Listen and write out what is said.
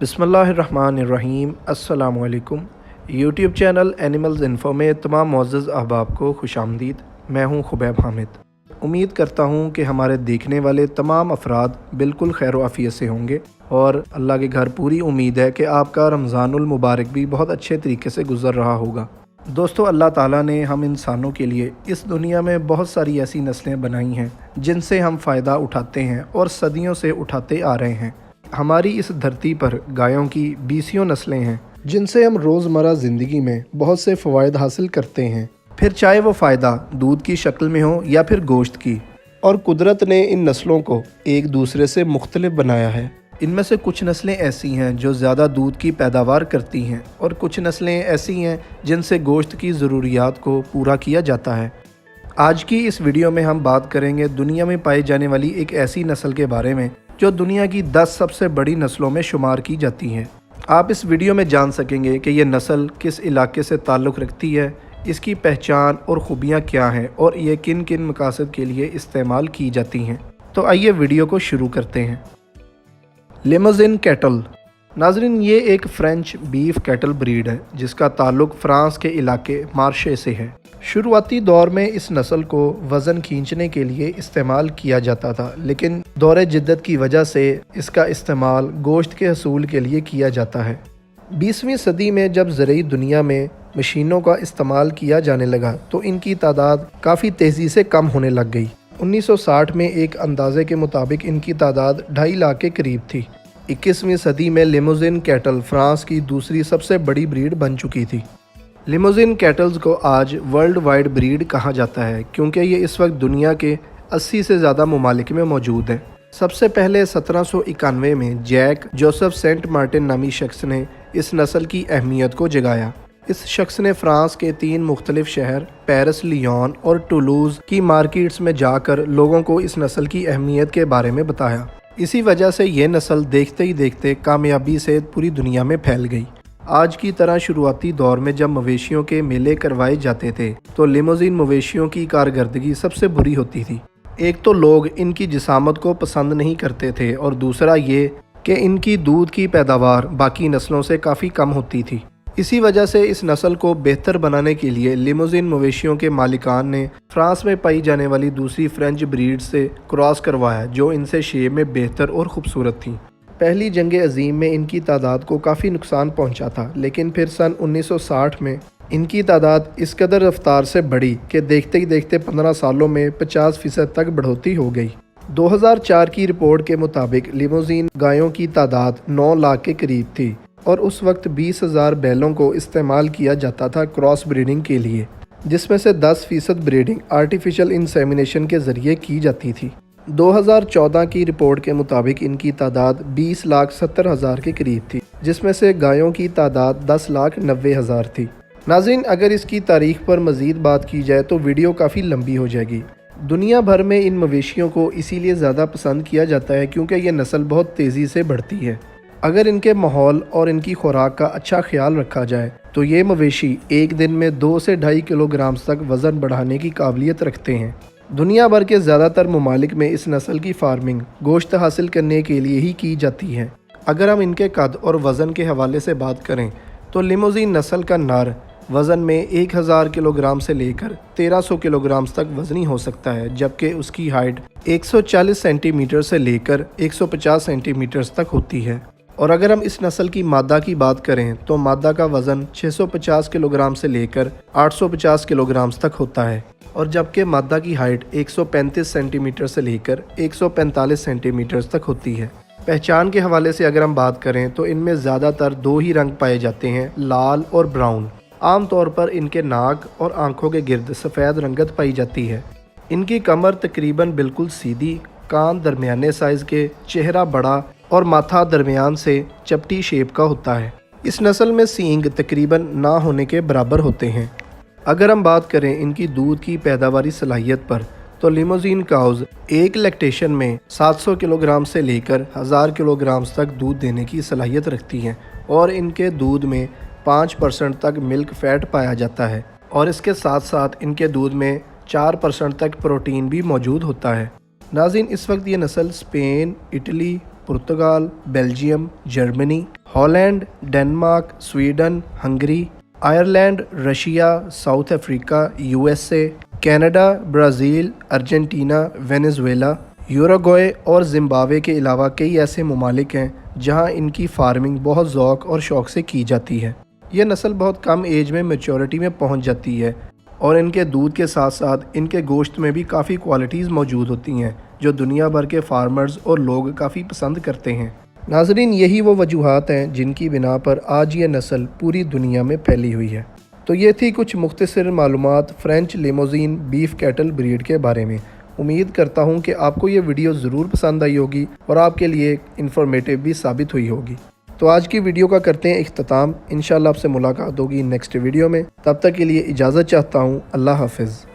बिस्मिल्लाहिर्रहमानिर्रहीम। अस्सलामु अलैकुम। यूट्यूब चैनल एनिमल्स इन्फो में तमाम मुअज़्ज़ज़ अहबाब को खुशामदीद। मैं हूं खुबैब हामिद। उम्मीद करता हूं कि हमारे देखने वाले तमाम अफराद बिल्कुल खैर व आफ़ियत से होंगे और अल्लाह के घर पूरी उम्मीद है कि आपका रमज़ानुल मुबारक भी बहुत अच्छे तरीके से गुज़र रहा होगा। दोस्तों, अल्लाह ताला ने हम इंसानों के लिए इस दुनिया में बहुत सारी ऐसी नस्लें बनाई हैं जिनसे हम फ़ायदा उठाते हैं और सदियों से उठाते आ रहे हैं। हमारी इस धरती पर गायों की बीसियों नस्लें हैं जिनसे हम रोज़मर्रा ज़िंदगी में बहुत से फ़वाइद हासिल करते हैं, फिर चाहे वो फ़ायदा दूध की शक्ल में हो या फिर गोश्त की। और कुदरत ने इन नस्लों को एक दूसरे से मुख्तलिफ बनाया है। इनमें से कुछ नस्लें ऐसी हैं जो ज़्यादा दूध की पैदावार करती हैं और कुछ नस्लें ऐसी हैं जिनसे गोश्त की ज़रूरियात को पूरा किया जाता है। आज की इस वीडियो में हम बात करेंगे दुनिया में पाई जाने वाली एक ऐसी नस्ल के बारे में जो दुनिया की 10 सबसे बड़ी नस्लों में शुमार की जाती हैं। आप इस वीडियो में जान सकेंगे कि यह नस्ल किस इलाके से ताल्लुक़ रखती है, इसकी पहचान और ख़ूबियाँ क्या हैं और ये किन किन मकासद के लिए इस्तेमाल की जाती हैं। तो आइए वीडियो को शुरू करते हैं। लिमोज़िन कैटल। नाज़रीन, ये एक फ्रेंच बीफ कैटल ब्रीड है जिसका ताल्लुक़ फ़्रांस के इलाके मार्शे से है। शुरुआती दौर में इस नस्ल को वज़न खींचने के लिए इस्तेमाल किया जाता था, लेकिन दौरे जिद्दत की वजह से इसका इस्तेमाल गोश्त के हसूल के लिए किया जाता है। 20वीं सदी में जब ज़रूरी दुनिया में मशीनों का इस्तेमाल किया जाने लगा तो इनकी तादाद काफ़ी तेज़ी से कम होने लग गई। 1960 में एक अंदाजे के मुताबिक इनकी तादाद 2.5 लाख के करीब थी। 21वीं सदी में लिमोज़िन कैटल फ़्रांस की दूसरी सबसे बड़ी ब्रीड बन चुकी थी। लिमोज़िन कैटल्स को आज वर्ल्ड वाइड ब्रीड कहा जाता है क्योंकि ये इस वक्त दुनिया के 80 से ज़्यादा ममालिक में मौजूद है। सबसे पहले 1791 में जैक जोसेफ सेंट मार्टिन नामी शख्स ने इस नस्ल की अहमियत को जगाया। इस शख्स ने फ़्रांस के 3 मुख्तलिफ शहर पेरिस, लियोन और टुलूज़ की मार्केट्स में जाकर लोगों को इस नस्ल की अहमियत के बारे में बताया। इसी वजह से ये नस्ल देखते ही देखते कामयाबी से पूरी दुनिया में फैल गई। आज की तरह शुरुआती दौर में जब मवेशियों के मेले करवाए जाते थे तो लिमोज़िन मवेशियों की कारकर्दगी सबसे बुरी होती थी। एक तो लोग इनकी जिसामत को पसंद नहीं करते थे और दूसरा ये कि इनकी दूध की पैदावार बाकी नस्लों से काफ़ी कम होती थी। इसी वजह से इस नस्ल को बेहतर बनाने के लिए लिमोज़िन मवेशियों के मालिकान ने फ्रांस में पाई जाने वाली दूसरी फ्रेंच ब्रीड से क्रॉस करवाया जो इनसे शेप में बेहतर और ख़ूबसूरत थी। पहली जंग अज़ीम में इनकी तादाद को काफ़ी नुकसान पहुंचा था, लेकिन फिर सन 1960 में इनकी तादाद इस कदर रफ्तार से बढ़ी कि देखते ही देखते 15 सालों में 50% तक बढ़ोतरी हो गई। 2004 की रिपोर्ट के मुताबिक लिमोज़िन गायों की तादाद 9 लाख के करीब थी और उस वक्त 20,000 बैलों को इस्तेमाल किया जाता था क्रॉस ब्रीडिंग के लिए, जिसमें से 10% ब्रीडिंग आर्टिफिशियल इंसेमिनेशन के ज़रिए की जाती थी। 2014 की रिपोर्ट के मुताबिक इनकी तादाद 20,70,000 के करीब थी, जिसमें से गायों की तादाद 10,90,000 थी। नाज़रीन, अगर इसकी तारीख पर मज़ीद बात की जाए तो वीडियो काफ़ी लंबी हो जाएगी। दुनिया भर में इन मवेशियों को इसीलिए ज़्यादा पसंद किया जाता है क्योंकि ये नस्ल बहुत तेज़ी से बढ़ती है। अगर इनके माहौल और इनकी खुराक का अच्छा ख्याल रखा जाए तो ये मवेशी एक दिन में 2 से 2.5 किलोग्राम तक वज़न बढ़ाने की काबिलियत रखते हैं। दुनिया भर के ज़्यादातर ममालिक में इस नस्ल की फार्मिंग गोश्त हासिल करने के लिए ही की जाती है। अगर हम इनके कद और वज़न के हवाले से बात करें तो लिमोज़िन नस्ल का नर वज़न में 1000 किलोग्राम से लेकर 1300 किलोग्राम तक वज़नी हो सकता है, जबकि उसकी हाइट 140 सेंटीमीटर से लेकर 150 सेंटीमीटर तक होती है। और अगर हम इस नस्ल की मादा की बात करें तो मादा का वज़न 650 किलोग्राम से लेकर 850 किलोग्राम तक होता है और जबकि मादा की हाइट 135 सेंटीमीटर से लेकर 145 सेंटीमीटर तक होती है। पहचान के हवाले से अगर हम बात करें तो इनमें ज़्यादातर 2 ही रंग पाए जाते हैं, लाल और ब्राउन। आम तौर पर इनके नाक और आँखों के गिर्द सफ़ेद रंगत पाई जाती है। इनकी कमर तकरीबन बिल्कुल सीधी, कान दरमियाने साइज़ के, चेहरा बड़ा और माथा दरमियान से चपटी शेप का होता है। इस नस्ल में सींग तकरीबन ना होने के बराबर होते हैं। अगर हम बात करें इनकी दूध की पैदावारी सलाहियत पर तो लिमोज़िन काउज़ एक लैक्टेशन में 700 किलोग्राम से लेकर 1000 किलोग्राम तक दूध देने की सलाहियत रखती हैं और इनके दूध में 5% तक मिल्क फ़ैट पाया जाता है और इसके साथ साथ इनके दूध में 4% तक प्रोटीन भी मौजूद होता है। नाज़रीन, इस वक्त ये नस्ल Spain, Italy, Portugal, Belgium, Germany, Holland, Denmark, Sweden, Hungary, Ireland, Russia, South Africa, USA, Canada, Brazil, Argentina, Venezuela, Uruguay और ज़िम्बाब्वे के अलावा कई ऐसे ममालिक हैं जहां इनकी फार्मिंग बहुत ज़ौक़ और शौक़ से की जाती है। ये नस्ल बहुत कम एज में मैच्योरिटी में पहुंच जाती है और इनके दूध के साथ साथ इनके गोश्त में भी काफ़ी क्वालिटीज़ मौजूद होती हैं जो दुनिया भर के फार्मर्स और लोग काफ़ी पसंद करते हैं। नाज़रीन, यही वो वजूहात हैं जिनकी बिना पर आज ये नस्ल पूरी दुनिया में फैली हुई है। तो ये थी कुछ मुख्तसर मालूमात French limousine beef cattle breed के बारे में। उम्मीद करता हूँ कि आपको ये वीडियो ज़रूर पसंद आई होगी और आपके लिए इन्फॉर्मेटिव भी साबित हुई होगी। तो आज की वीडियो का करते हैं इख्तिताम। इंशाअल्लाह आपसे मुलाकात होगी नेक्स्ट वीडियो में। तब तक के लिए इजाज़त चाहता हूँ। अल्लाह हाफ़िज़।